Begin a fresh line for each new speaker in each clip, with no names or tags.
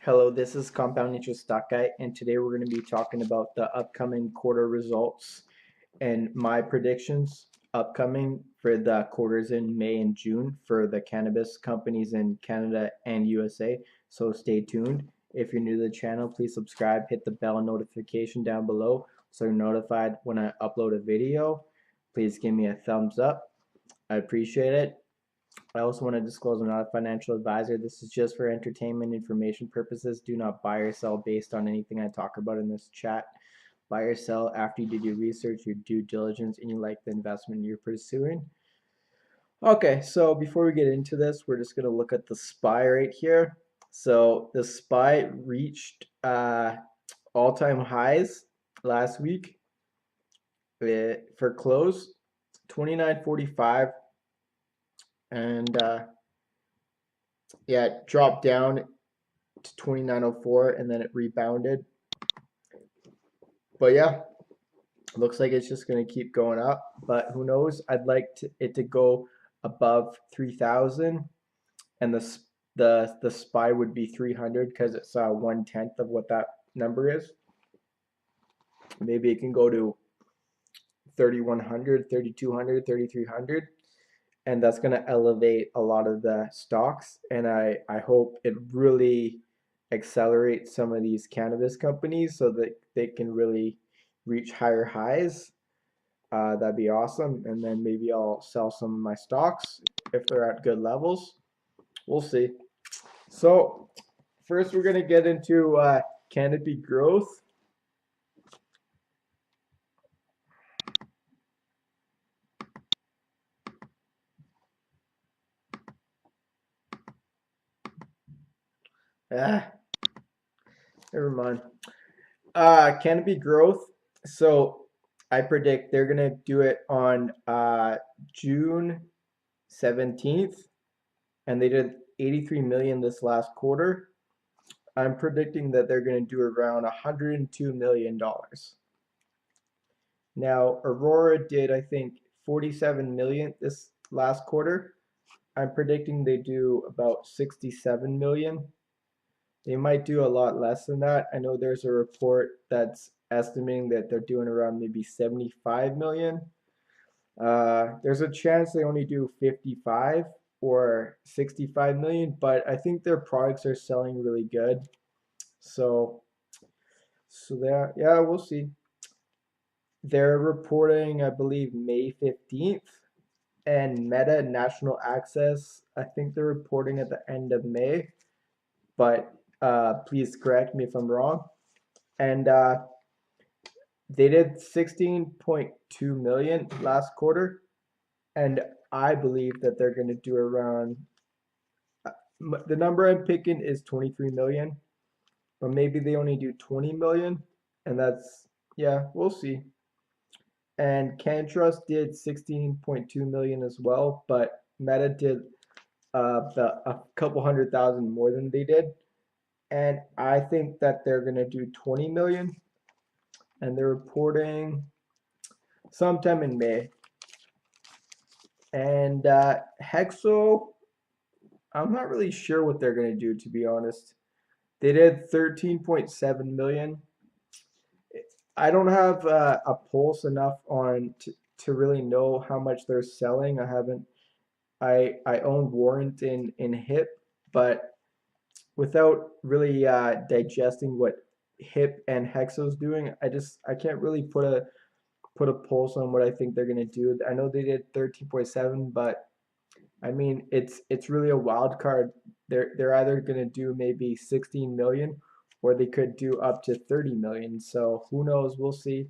Hello, this is Compound Interest Stock Guy, and today we're going to be talking about the upcoming quarter results and my predictions upcoming for the quarters in May and June for the cannabis companies in Canada and USA. So stay tuned. If you're new to the channel, please subscribe, hit the bell notification down below so you're notified when I upload a video. Please give me a thumbs up. I appreciate it. I also want to disclose I'm not a financial advisor. This is just for entertainment information purposes. Do not buy or sell based on anything I talk about in this chat. Buy or sell after you did your research, your due diligence, and you like the investment you're pursuing. Okay, so before we get into this, we're just going to look at the SPY right here. So the SPY reached all-time highs last week for close, 29.45, and yeah, it dropped down to 29.04 and then it rebounded. But yeah, looks like it's just going to keep going up. But who knows? I'd like it to go above 3,000, and the SPY would be 300 because it's 1/10 of what that number is. Maybe it can go to 3,100, 3,200, 3,300. And that's going to elevate a lot of the stocks. And I hope it really accelerates some of these cannabis companies so that they can really reach higher highs. That'd be awesome. And then maybe I'll sell some of my stocks if they're at good levels. We'll see. So first we're going to get into canopy growth. Ah, never mind. Canopy growth. So I predict they're gonna do it on June 17th, and they did 83 million this last quarter. I'm predicting that they're gonna do around $102 million. Now Aurora did, I think, 47 million this last quarter. I'm predicting they do about 67 million. They might do a lot less than that. I know there's a report that's estimating that they're doing around maybe 75 million. There's a chance they only do 55 or 65 million, but I think their products are selling really good. So, yeah, we'll see. They're reporting, I believe, May 15th, and Meta National Access, I think they're reporting at the end of May, but please correct me if I'm wrong. And they did 16.2 million last quarter, and I believe that they're going to do around the number I'm picking is 23 million, but maybe they only do 20 million, and that's yeah, we'll see. And CanTrust did 16.2 million as well, but Meta did a couple 100,000 more than they did, and I think that they're going to do 20 million, and they're reporting sometime in May. And Hexo, I'm not really sure what they're going to do, to be honest. They did 13.7 million. I don't have a pulse enough on to really know how much they're selling. I haven't. I own warrant in HIP, but without really digesting what HIP and Hexo's doing, I can't really put a pulse on what I think they're gonna do. I know they did 13.7, but I mean it's really a wild card. They're either gonna do maybe 16 million or they could do up to 30 million. So who knows? We'll see.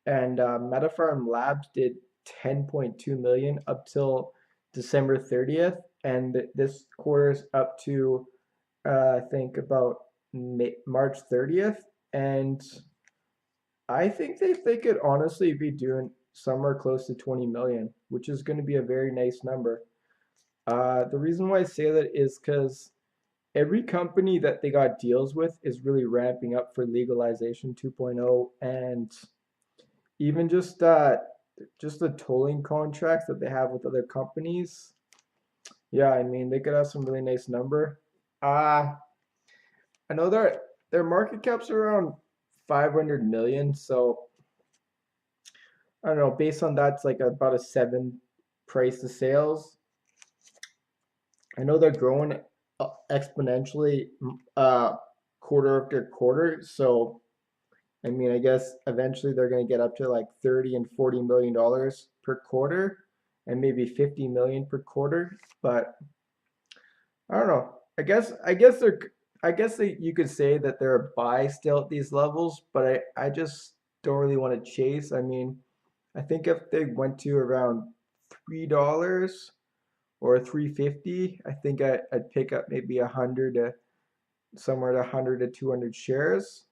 And MetaFarm Labs did 10.2 million up till December 30th, and this quarter's up to I think about March 30th, and I think they could honestly be doing somewhere close to 20 million, which is going to be a very nice number. The reason why I say that is because every company that they got deals with is really ramping up for legalization 2.0, and even just the tolling contracts that they have with other companies. Yeah, I mean they could have some really nice number. Uh I know their market cap's around 500 million, so I don't know, based on that's like about a 7 price to sales. I know they're growing exponentially quarter after quarter, so I mean, I guess eventually they're going to get up to like 30 and 40 million dollars per quarter and maybe 50 million per quarter, but I don't know. I guess you could say that they're a buy still at these levels, but I just don't really want to chase. I mean, I think if they went to around $3 or 350, I think I'd pick up maybe 100 to somewhere to 100 to 200 shares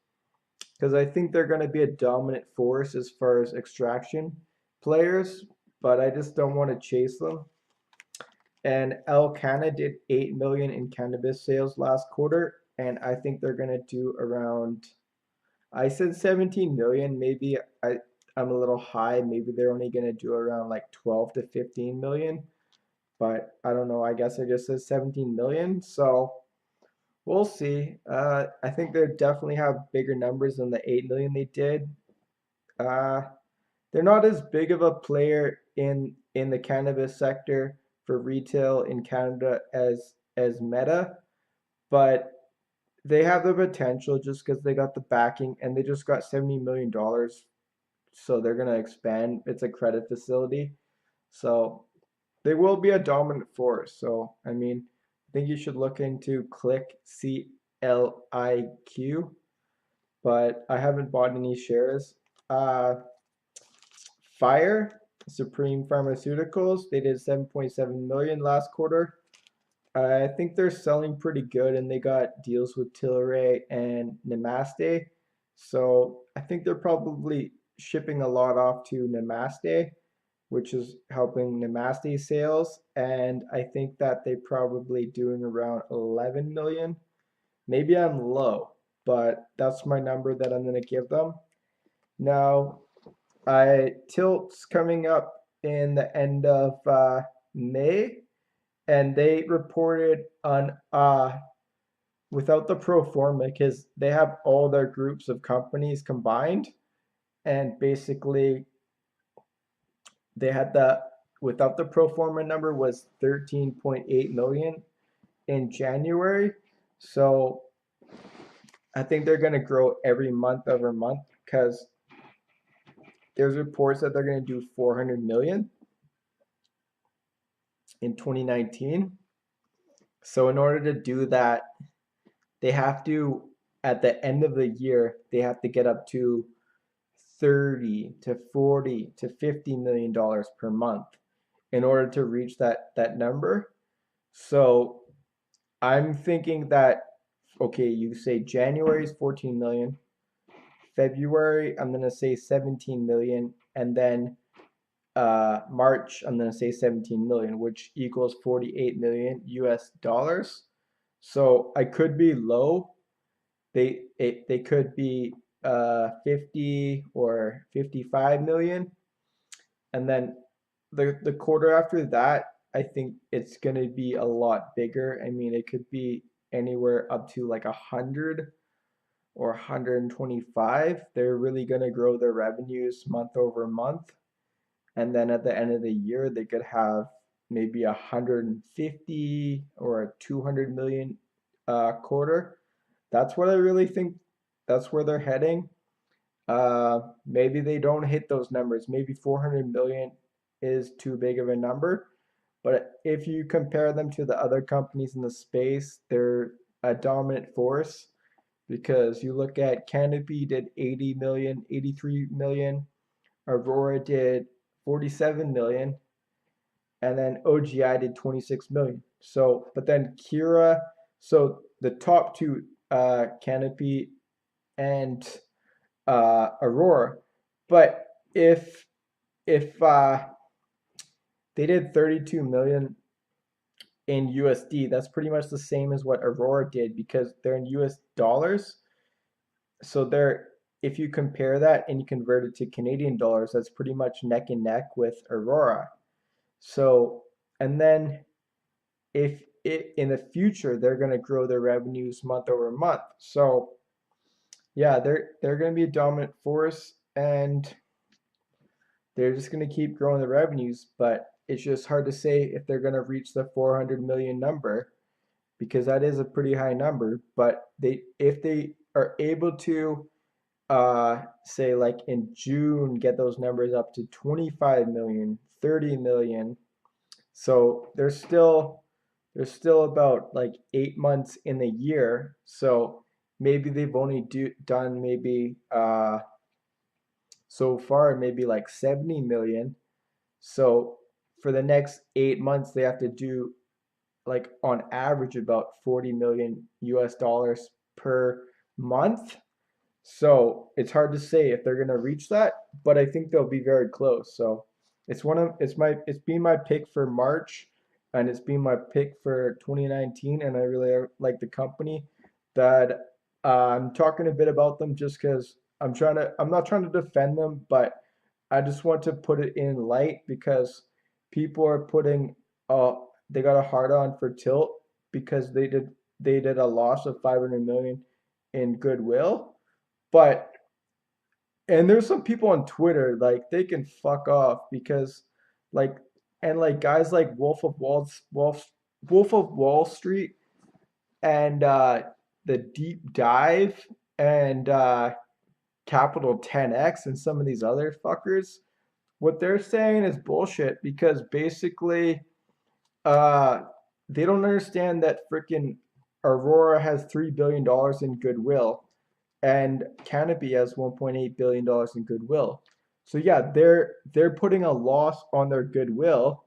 because I think they're going to be a dominant force as far as extraction players, but I just don't want to chase them. And Canna did 8 million in cannabis sales last quarter, and I think they're gonna do around. I said 17 million. Maybe I'm a little high. Maybe they're only gonna do around like 12 to 15 million. But I don't know. I guess I just said 17 million. So we'll see. I think they definitely have bigger numbers than the 8 million they did. Uh, they're not as big of a player in the cannabis sector for retail in Canada as Meta, but they have the potential just because they got the backing and they just got $70 million. So they're gonna expand. It's a credit facility. So they will be a dominant force. So I mean, I think you should look into Click CLIQ, but I haven't bought any shares. Fire, Supreme Pharmaceuticals, they did 7.7 million last quarter. I think they're selling pretty good and they got deals with Tilray and Namaste. So I think they're probably shipping a lot off to Namaste, which is helping Namaste sales. And I think that they probably doing around 11 million. Maybe I'm low, but that's my number that I'm going to give them. Now, Tilt's coming up in the end of May, and they reported on without the pro forma because they have all their groups of companies combined, and basically they had the without the pro forma number was 13.8 million in January. So I think they're going to grow every month over month because there's reports that they're going to do 400 million in 2019. So in order to do that, they have to, at the end of the year, they have to get up to 30 to 40 to 50 million dollars per month in order to reach that number. So I'm thinking that okay, you say January is 14 million, February I'm gonna say 17 million, and then March, I'm going to say 17 million, which equals 48 million US dollars. So I could be low. They could be 50 or 55 million. And then the quarter after that, I think it's going to be a lot bigger. I mean, it could be anywhere up to like 100 or 125. They're really going to grow their revenues month over month. And then at the end of the year they could have maybe 150 or a 200 million quarter. That's what I really think. That's where they're heading. Maybe they don't hit those numbers. Maybe 400 million is too big of a number. But if you compare them to the other companies in the space, they're a dominant force because you look at Canopy did 80 million, 83 million. Aurora did 47 million, and then OGI did 26 million. So, but then Kira, so the top two, Canopy and Aurora. But if they did 32 million in USD, that's pretty much the same as what Aurora did because they're in US dollars. So they're if you compare that and you convert it to Canadian dollars, that's pretty much neck and neck with Aurora. So, and then if in the future they're going to grow their revenues month over month. So yeah, they're going to be a dominant force, and they're just going to keep growing the revenues. But it's just hard to say if they're going to reach the 400 million number, because that is a pretty high number. But if they are able to say like in June get those numbers up to 25 million, 30 million, so there's still about like 8 months in the year. So maybe they've only done maybe so far maybe like 70 million. So for the next 8 months they have to do like on average about 40 million US dollars per month. So it's hard to say if they're gonna reach that, but I think they'll be very close. So it's been my pick for March, and it's been my pick for 2019, and I really like the company. That I'm talking a bit about them just because I'm not trying to defend them, but I just want to put it in light because people are putting they got a hard on for Tilt because they did a loss of 500 million in goodwill. But and there's some people on Twitter like they can fuck off because like and like guys like Wolf of Wall Street and the Deep Dive and Capital 10X and some of these other fuckers, what they're saying is bullshit because basically uh they don't understand that freaking Aurora has $3 billion in goodwill and Canopy has $1.8 billion in goodwill. So yeah, they're putting a loss on their goodwill,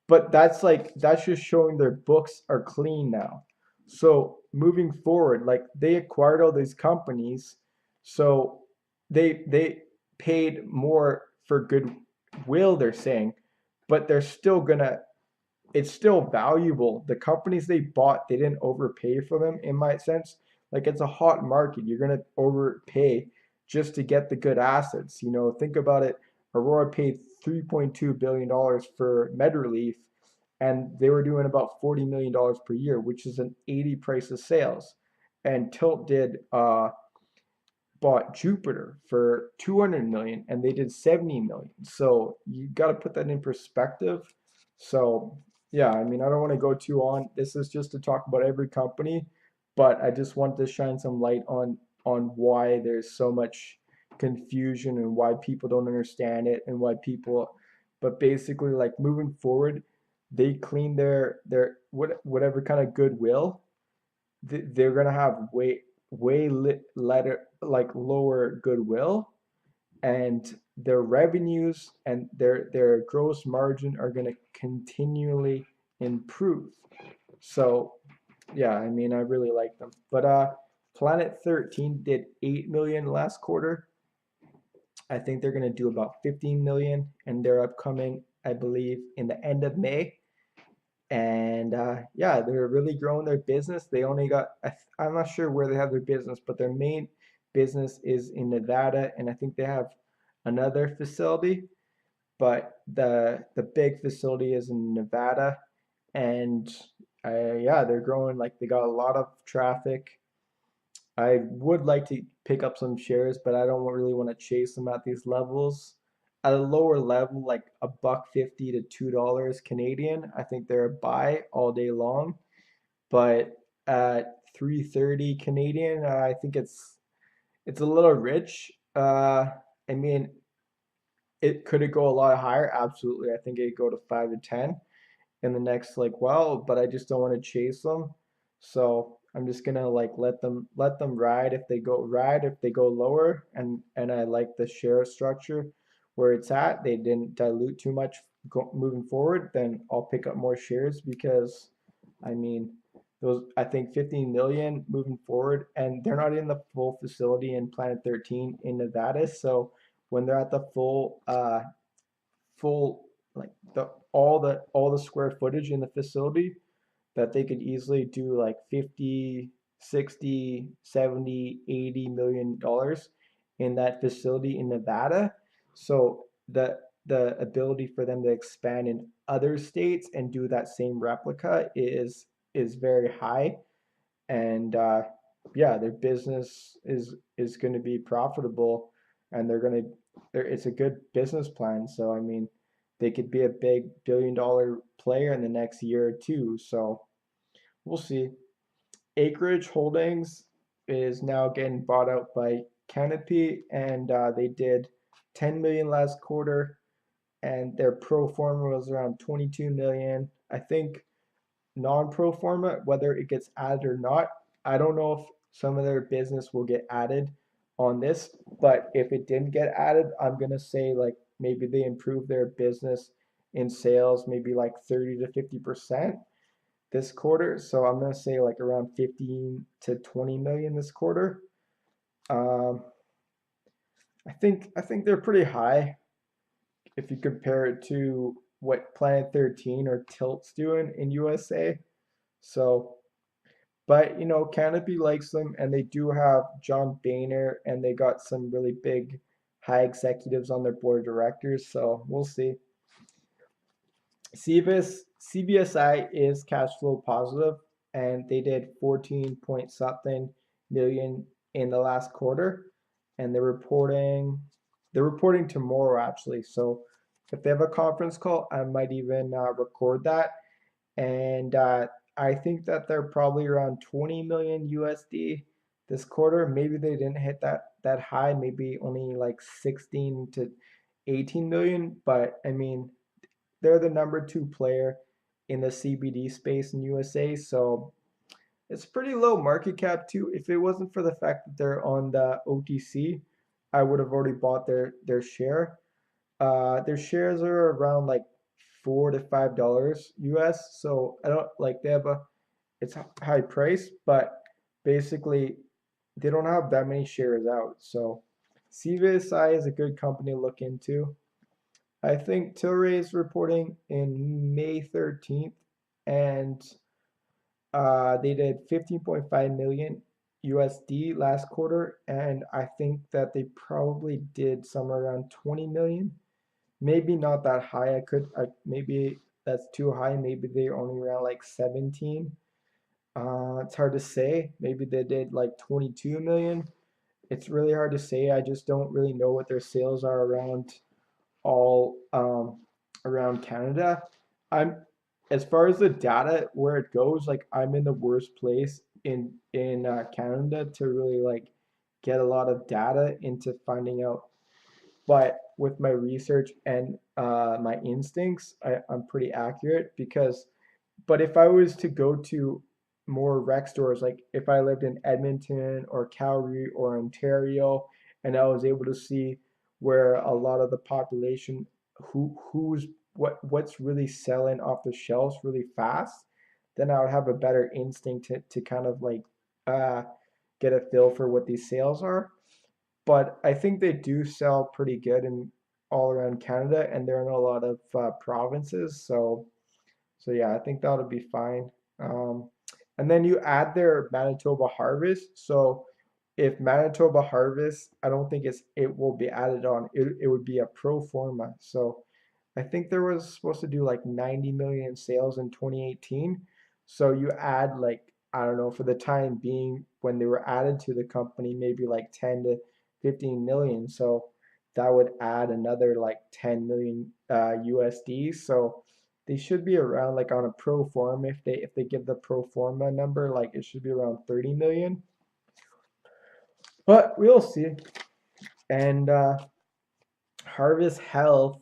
but that's just showing their books are clean now. So moving forward, like they acquired all these companies, so they paid more for goodwill, they're saying, but they're still gonna it's still valuable. The companies they bought, they didn't overpay for them, in my sense. Like it's a hot market. You're gonna overpay just to get the good assets. Think about it. Aurora paid $3.2 billion for MedRelief, and they were doing about $40 million per year, which is an 80 price of sales. And Tilt did bought Jupiter for 200 million and they did 70 million. So you got to put that in perspective. So yeah, I mean, I don't want to go too on. This is just to talk about every company, but I just want to shine some light on why there's so much confusion and why people don't understand it and why people but basically like moving forward, they clean whatever kind of goodwill they're gonna have like lower goodwill, and their revenues and their gross margin are gonna continually improve. So yeah, I mean I really like them. But Planet 13 did 8 million last quarter. I think they're gonna do about 15 million and they're upcoming, I believe, in the end of May. And yeah, they're really growing their business. They only got I'm not sure where they have their business, but their main business is in Nevada, and I think they have another facility, but the big facility is in Nevada. And yeah, they're growing, like they got a lot of traffic. I would like to pick up some shares, but I don't really want to chase them at these levels. At a lower level, like a buck 50 to $2 Canadian, I think they're a buy all day long. But at 330 Canadian, I think it's a little rich. I mean, it go a lot higher? Absolutely. I think it could go to 5 to 10 in the next like while, but I just don't want to chase them. So I'm just gonna like let them ride if they go lower, and I like the share structure where it's at. They didn't dilute too much moving forward, then I'll pick up more shares because I mean those I think 15 million moving forward, and they're not in the full facility in Planet 13 in Nevada. So when they're at the full like the square footage in the facility, that they could easily do like 50, 60, 70, 80 million dollars in that facility in Nevada. So the ability for them to expand in other states and do that same replica is very high, and yeah, their business is going to be profitable, and it's a good business plan. So I mean, they could be a big billion-dollar player in the next year or two. So we'll see. Acreage Holdings is now getting bought out by Canopy, and they did 10 million last quarter, and their pro forma was around 22 million. I think non-pro forma, whether it gets added or not, I don't know if some of their business will get added on this, but if it didn't get added, I'm gonna say like maybe they improve their business in sales, maybe like 30 to 50% this quarter. So I'm gonna say like around 15 to 20 million this quarter. Um, I think they're pretty high if you compare it to what Planet 13 or Tilt's doing in USA. So, but Canopy likes them, and they do have John Boehner, and they got some really big high executives on their board of directors. So we'll see. CBSI is cash flow positive, and they did 14 point something million in the last quarter, and they're reporting tomorrow actually. So if they have a conference call, I might even record that, and I think that they're probably around 20 million USD this quarter. Maybe they didn't hit that high, maybe only like 16 to 18 million, but I mean they're the number two player in the CBD space in USA, so it's pretty low market cap too. If it wasn't for the fact that they're on the OTC, I would have already bought their share. Their shares are around like $4 to $5 US, so I don't like they have a it's high price, but basically they don't have that many shares out. So CVSI is a good company to look into. I think Tilray is reporting in May 13th, and they did 15.5 million USD last quarter, and I think that they probably did somewhere around 20 million. Maybe not that high. Maybe that's too high. Maybe they're only around like 17. It's hard to say. Maybe they did like 22 million. It's really hard to say. I just don't really know what their sales are all around Canada. I'm as far as the data where it goes, like I'm in the worst place in Canada to really like get a lot of data into finding out. But with my research and my instincts, I'm pretty accurate because but if I was to go to more rec stores, like if I lived in Edmonton or Calgary or Ontario, and I was able to see where a lot of the population what's really selling off the shelves really fast, then I would have a better instinct to kind of like uh, get a feel for what these sales are. But I think they do sell pretty good in all around Canada, and they're in a lot of provinces. So yeah, I think that'll be fine. Um, and then you add their Manitoba harvest. So if Manitoba harvest, I don't think it will be added on. It would be a pro forma. So I think there was supposed to do like 90 million in sales in 2018. So you add like, I don't know, for the time being when they were added to the company, maybe like 10 to 15 million. So that would add another like 10 million USD. So they should be around like on a pro forma if they give the pro forma number, like it should be around 30 million. But we'll see. And Harvest Health,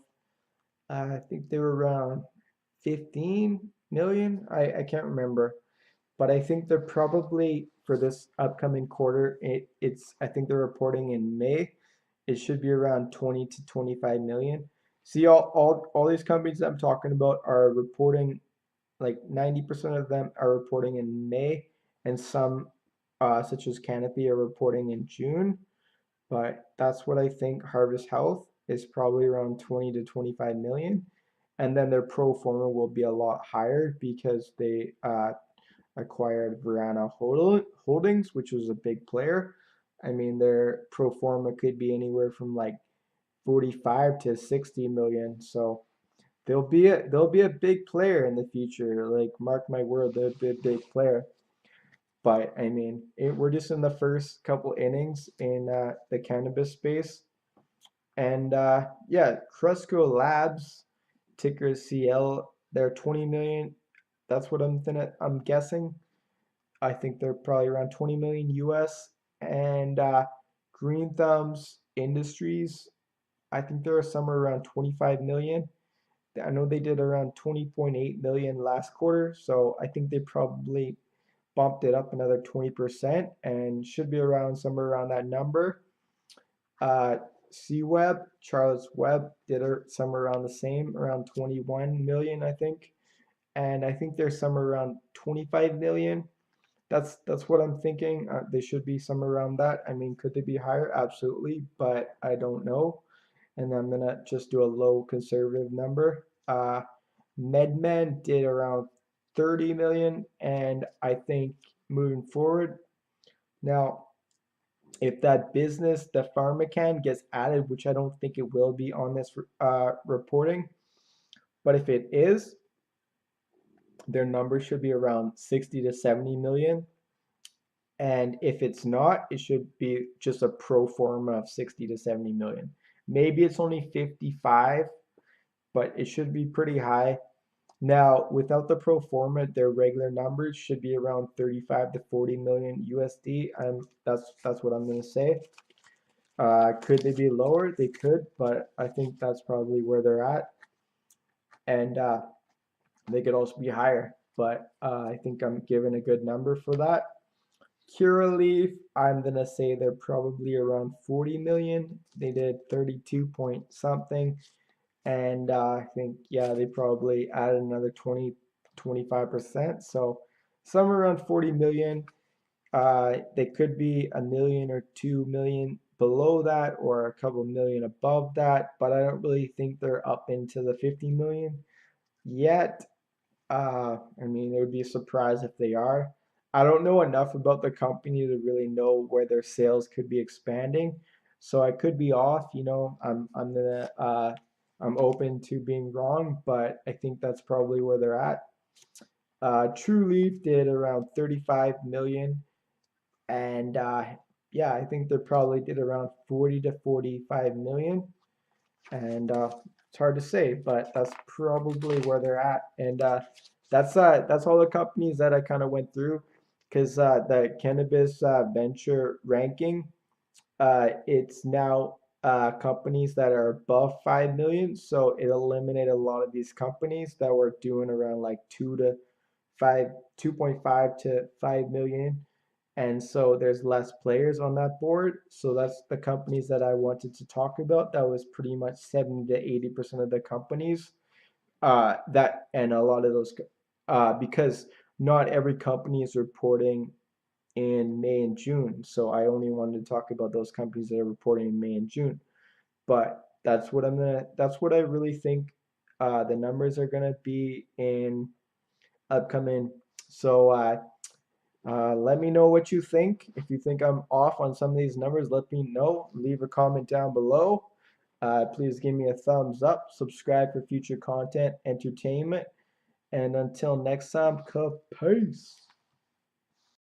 I think they were around 15 million. I can't remember, but I think they're probably for this upcoming quarter. It's I think they're reporting in May. It should be around 20 to 25 million. See, all these companies I'm talking about are reporting like 90% of them are reporting in May, and some, such as Canopy, are reporting in June. But that's what I think Harvest Health is probably around 20 to 25 million. And then their pro forma will be a lot higher because they acquired Verana Holdings, which was a big player. I mean, their pro forma could be anywhere from like 45 to 60 million. So they'll be a big player in the future. Like mark my word, they'll be a big player. But I mean, we're just in the first couple innings in the cannabis space, and yeah, Cresco Labs, ticker CL, they're 20 million. That's what I'm guessing. I think they're probably around 20 million US. And Green Thumbs Industries, I think they're somewhere around 25 million. I know they did around 20.8 million last quarter, so I think they probably bumped it up another 20% and should be around somewhere around that number. Uh, C-Web, Charles Webb did somewhere around the same, around 21 million, I think. And I think they're somewhere around 25 million. That's what I'm thinking. They should be somewhere around that. I mean, could they be higher? Absolutely, but I don't know. And I'm gonna just do a low conservative number. MedMen did around 30 million, and I think moving forward, now if that business, the Pharmacan, gets added, which I don't think it will be on this reporting, but if it is, their number should be around 60 to 70 million. And if it's not, it should be just a pro forma of 60 to 70 million. Maybe it's only 55, but it should be pretty high. Now, without the pro forma, their regular numbers should be around 35 to 40 million USD. That's what I'm gonna say. Could they be lower? They could, but I think that's probably where they're at. And they could also be higher, but I think I'm giving a good number for that. Curaleaf, I'm gonna say they're probably around 40 million. They did 32 point something, and I think yeah, they probably added another 25%. So somewhere around 40 million. They could be a million or 2 million below that, or a couple million above that, but I don't really think they're up into the 50 million yet. I mean, it would be a surprise if they are. I don't know enough about the company to really know where their sales could be expanding, so I could be off. I'm open to being wrong, but I think that's probably where they're at. True Leaf did around 35 million, and yeah, I think they probably did around 40 to 45 million, and it's hard to say, but that's probably where they're at. And that's all the companies that I kind of went through, because the cannabis venture ranking, it's now companies that are above 5 million, so it eliminated a lot of these companies that were doing around like 2.5 to 5 million, and so there's less players on that board. So that's the companies that I wanted to talk about. That was pretty much 70 to 80% of the companies. That and a lot of those, because not every company is reporting in May and June. So I only wanted to talk about those companies that are reporting in May and June. But that's what I really think the numbers are gonna be in upcoming. So let me know what you think. If you think I'm off on some of these numbers, let me know. Leave a comment down below. Please give me a thumbs up. Subscribe for future content, entertainment. And until next time, peace.